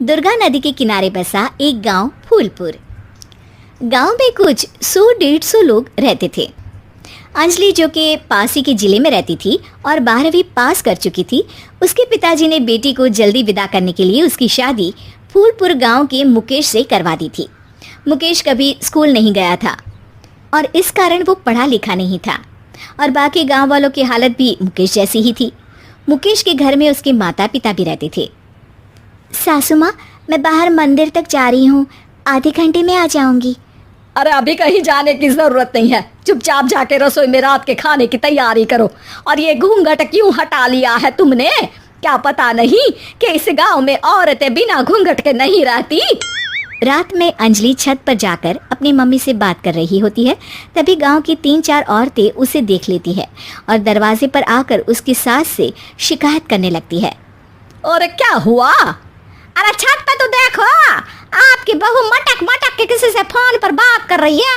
दुर्गा नदी के किनारे बसा एक गांव फूलपुर। गांव में कुछ 100-150 लोग रहते थे। अंजलि, जो कि पास ही के जिले में रहती थी और 12वीं पास कर चुकी थी, उसके पिताजी ने बेटी को जल्दी विदा करने के लिए उसकी शादी फूलपुर गांव के मुकेश से करवा दी थी। मुकेश कभी स्कूल नहीं गया था और इस कारण वो पढ़ा लिखा नहीं था और बाकी गांव वालों की हालत भी मुकेश जैसी ही थी। मुकेश के घर में उसके माता पिता भी रहते थे। सासू माँ, मैं बाहर मंदिर तक जा रही हूँ, आधे घंटे में आ जाऊंगी। अरे अभी कहीं जाने की जरूरत नहीं है, चुपचाप जाके रसोई में रात के खाने की तैयारी करो। और ये घूंघट क्यों हटा लिया है तुमने? क्या पता नहीं कि इस गांव में औरतें बिना घूंघट के नहीं रहती? रात में अंजलि छत पर जाकर अपनी मम्मी से बात कर रही होती है। तभी गांव की 3-4 औरतें उसे देख लेती है और दरवाजे पर आकर उसकी सास से शिकायत करने लगती है। और क्या हुआ? अरे छत पे तो देखो, आपकी बहू मटक मटक के किसी से फोन पर बात कर रही है।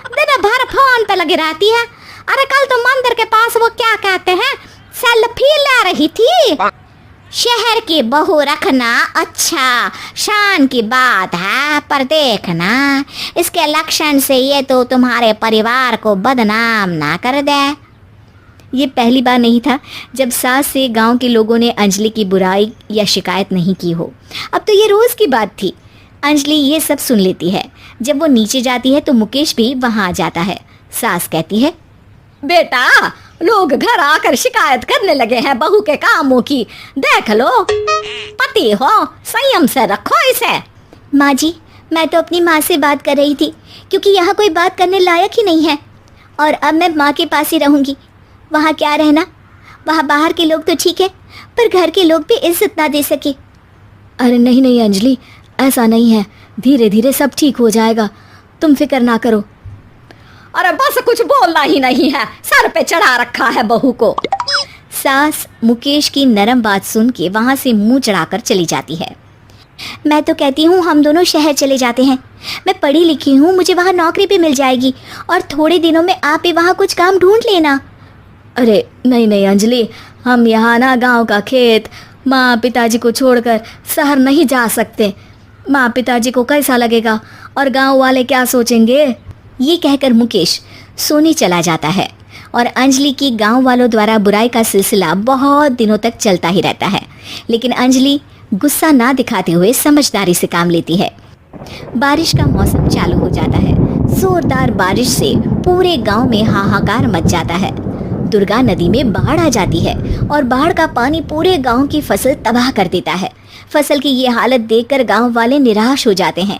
दिन भर फोन पे लगी रहती है। अरे कल तो मंदिर के पास वो क्या कहते हैं, सेल्फी ले रही थी। शहर की बहू रखना अच्छा शान की बात है, पर देखना इसके लक्षण से ये तो तुम्हारे परिवार को बदनाम ना कर दे। ये पहली बार नहीं था जब सास से गांव के लोगों ने अंजलि की बुराई या शिकायत नहीं की हो। अब तो ये रोज़ की बात थी। अंजलि ये सब सुन लेती है। जब वो नीचे जाती है तो मुकेश भी वहाँ आ जाता है। सास कहती है, बेटा, लोग घर आकर शिकायत करने लगे हैं बहू के कामों की। देख लो, पति हो, संयम से रखो इसे। माँ जी, मैं तो अपनी माँ से बात कर रही थी क्योंकि यहाँ कोई बात करने लायक ही नहीं है और अब मैं माँ के पास ही रहूँगी। वहाँ क्या रहना, वहाँ बाहर के लोग तो ठीक है पर घर के लोग भी इज्जत ना दे सके। अरे नहीं नहीं अंजलि, ऐसा नहीं है, धीरे धीरे सब ठीक हो जाएगा, तुम फिक्र ना करो। अरे बस कुछ बोलना ही नहीं है, सर पे चढ़ा रखा है बहू को। सास मुकेश की नरम बात सुन के वहाँ से मुंह चढ़ाकर चली जाती है। मैं तो कहती हूँ हम दोनों शहर चले जाते हैं। मैं पढ़ी लिखी हूँ, मुझे वहाँ नौकरी भी मिल जाएगी और थोड़े दिनों में आप भी वहाँ कुछ काम ढूंढ लेना। अरे नहीं नहीं अंजलि, हम यहाँ ना गांव का खेत, माँ पिताजी को छोड़कर शहर नहीं जा सकते। माँ पिताजी को कैसा लगेगा और गांव वाले क्या सोचेंगे? ये कहकर मुकेश सोने चला जाता है और अंजलि की गांव वालों द्वारा बुराई का सिलसिला बहुत दिनों तक चलता ही रहता है। लेकिन अंजलि गुस्सा ना दिखाते हुए समझदारी से काम लेती है। बारिश का मौसम चालू हो जाता है। जोरदार बारिश से पूरे गांव में हाहाकार मच जाता है। दुर्गा नदी में बाढ़ आ जाती है और बाढ़ का पानी पूरे गांव की फसल तबाह कर देता है। फसल की ये हालत देखकर गांव वाले निराश हो जाते हैं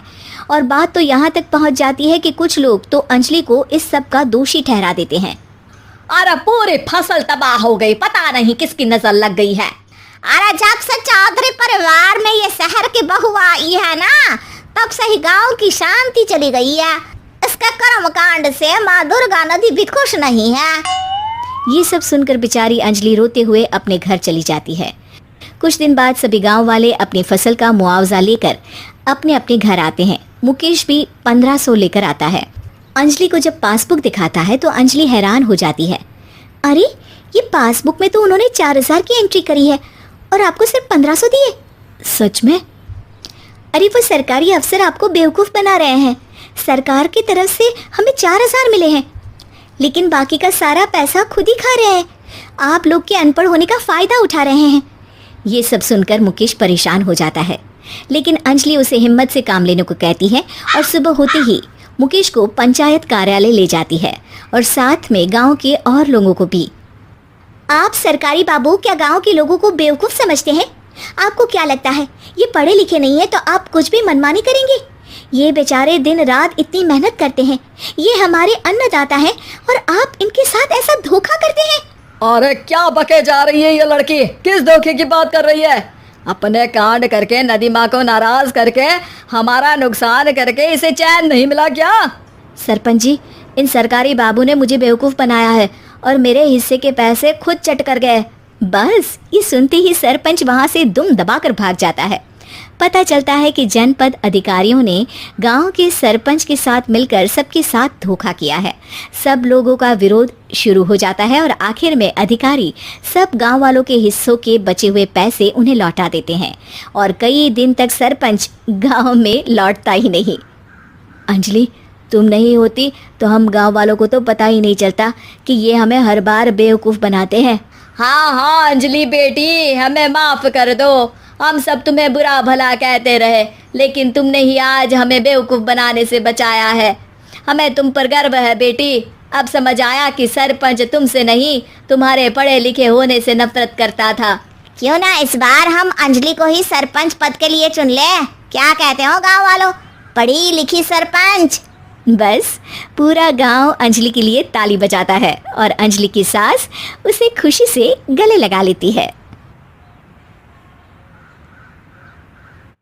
और बात तो यहाँ तक पहुँच जाती है कि कुछ लोग तो अंजलि को इस सब का दोषी ठहरा देते हैं। अरे पूरी फसल तबाह हो गई, पता नहीं किसकी नजर लग गई है। अरे जब से चौधरी परिवार में ये शहर की बहू आई है ना, तब से ही गांव की शांति चली गई है। इसके कर्मकांड से माँ दुर्गा नदी भी खुश नहीं है। ये सब सुनकर बेचारी अंजलि रोते हुए अपने घर चली जाती है। कुछ दिन बाद सभी गांव वाले अपनी फसल का मुआवजा लेकर अपने अपने घर आते हैं। मुकेश भी 1500 लेकर आता है। अंजलि को जब पासबुक दिखाता है तो अंजलि हैरान हो जाती है। अरे, ये पासबुक में तो उन्होंने 4000 की एंट्री करी है और आपको सिर्फ 1500 दिए। सच में? अरे वो सरकारी अफसर आपको बेवकूफ़ बना रहे हैं। सरकार की तरफ से हमें 4000 मिले हैं लेकिन बाकी का सारा पैसा खुद ही खा रहे हैं। आप लोग के अनपढ़ होने का फ़ायदा उठा रहे हैं। ये सब सुनकर मुकेश परेशान हो जाता है लेकिन अंजलि उसे हिम्मत से काम लेने को कहती है और सुबह होते ही मुकेश को पंचायत कार्यालय ले जाती है और साथ में गांव के और लोगों को भी। आप सरकारी बाबू क्या गांव के लोगों को बेवकूफ़ समझते हैं? आपको क्या लगता है ये पढ़े लिखे नहीं है तो आप कुछ भी मनमानी करेंगे? ये बेचारे दिन रात इतनी मेहनत करते हैं, ये हमारे अन्नदाता हैं और आप इनके साथ ऐसा धोखा करते हैं। अरे क्या बके जा रही है ये लड़की, किस धोखे की बात कर रही है? अपने कांड करके नदी माँ को नाराज करके हमारा नुकसान करके इसे चैन नहीं मिला क्या? सरपंच जी, इन सरकारी बाबू ने मुझे बेवकूफ़ बनाया है और मेरे हिस्से के पैसे खुद चट कर गए। बस ये सुनते ही सरपंच वहाँ से दुम दबाकर भाग जाता है पता चलता है कि जनपद अधिकारियों ने गांव के सरपंच के साथ मिलकर सबके साथ धोखा किया है। सब लोगों का विरोध शुरू हो जाता है और आखिर में अधिकारी सब गांव वालों के हिस्सों के बचे हुए पैसे उन्हें लौटा देते हैं और कई दिन तक सरपंच गांव में लौटता ही नहीं। अंजलि, तुम नहीं होती तो हम गांव वालों को तो पता ही नहीं चलता कि ये हमें हर बार बेवकूफ़ बनाते हैं। हाँ हाँ अंजलि बेटी, हमें माफ कर दो। हम सब तुम्हें बुरा भला कहते रहे, लेकिन तुमने ही आज हमें बेवकूफ़ बनाने से बचाया है। हमें तुम पर गर्व है बेटी। अब समझ आया कि सरपंच तुमसे नहीं, तुम्हारे पढ़े लिखे होने से नफरत करता था। क्यों ना इस बार हम अंजलि को ही सरपंच पद के लिए चुन ले? क्या कहते हो गांव वालों? पढ़ी लिखी सरपंच। बस पूरा गांव अंजलि के लिए ताली बजाता है और अंजलि की सास उसे खुशी से गले लगा लेती है।